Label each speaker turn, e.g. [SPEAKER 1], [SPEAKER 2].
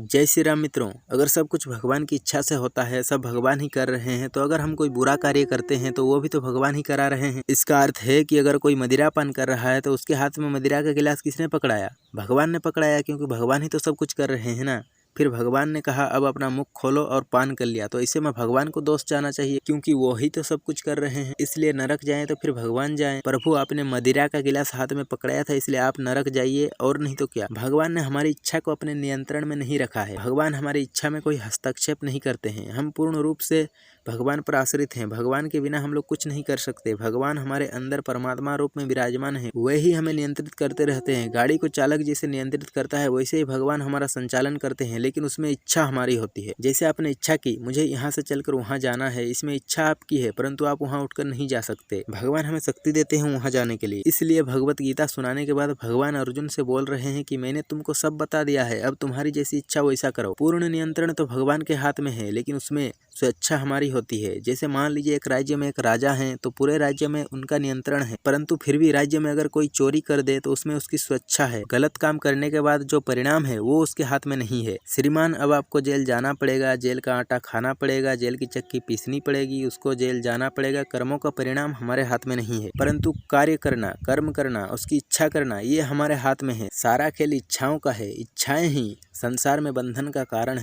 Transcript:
[SPEAKER 1] जय श्री राम मित्रों, अगर सब कुछ भगवान की इच्छा से होता है, सब भगवान ही कर रहे हैं, तो अगर हम कोई बुरा कार्य करते हैं तो वो भी तो भगवान ही करा रहे हैं। इसका अर्थ है कि अगर कोई मदिरापान कर रहा है तो उसके हाथ में मदिरा का गिलास किसने पकड़ाया? भगवान ने पकड़ाया, क्योंकि भगवान ही तो सब कुछ कर रहे हैं ना। फिर भगवान ने कहा अब अपना मुख खोलो और पान कर लिया, तो ऐसे में भगवान को दोष जाना चाहिए, क्योंकि वो ही तो सब कुछ कर रहे हैं। इसलिए नरक जाएं तो फिर भगवान जाएं। प्रभु आपने मदिरा का गिलास हाथ में पकड़ाया था, इसलिए आप नरक जाइए, और नहीं तो क्या। भगवान ने हमारी इच्छा को अपने नियंत्रण में नहीं रखा है। भगवान हमारी इच्छा में कोई हस्तक्षेप नहीं करते हैं। हम पूर्ण रूप से भगवान पर आश्रित हैं। भगवान के बिना हम लोग कुछ नहीं कर सकते। भगवान हमारे अंदर परमात्मा रूप में विराजमान है, वे ही हमें नियंत्रित करते रहते हैं। गाड़ी को चालक जैसे नियंत्रित करता है, वैसे ही भगवान हमारा संचालन करते हैं, लेकिन उसमें इच्छा हमारी होती है। जैसे आपने इच्छा की मुझे यहाँ से चलकर वहाँ जाना है, इसमें इच्छा आपकी है, परंतु आप वहाँ उठकर नहीं जा सकते। भगवान हमें शक्ति देते हैं वहाँ जाने के लिए। इसलिए भगवत गीता सुनाने के बाद भगवान अर्जुन से बोल रहे हैं कि मैंने तुमको सब बता दिया है, अब तुम्हारी जैसी इच्छा वैसा करो। पूर्ण नियंत्रण तो भगवान के हाथ में है, लेकिन उसमें स्वेच्छा हमारी होती है। जैसे मान लीजिए एक राज्य में एक राजा है, तो पूरे राज्य में उनका नियंत्रण है, परंतु फिर भी राज्य में अगर कोई चोरी कर दे तो उसमें उसकी स्वेच्छा है। गलत काम करने के बाद जो परिणाम है वो उसके हाथ में नहीं है। श्रीमान अब आपको जेल जाना पड़ेगा, जेल का आटा खाना पड़ेगा, जेल की चक्की पीसनी पड़ेगी, उसको जेल जाना पड़ेगा। कर्मों का परिणाम हमारे हाथ में नहीं है, परंतु कार्य करना, कर्म करना, उसकी इच्छा करना, ये हमारे हाथ में है। सारा खेल इच्छाओं का है। इच्छाएं ही संसार में बंधन का कारण है।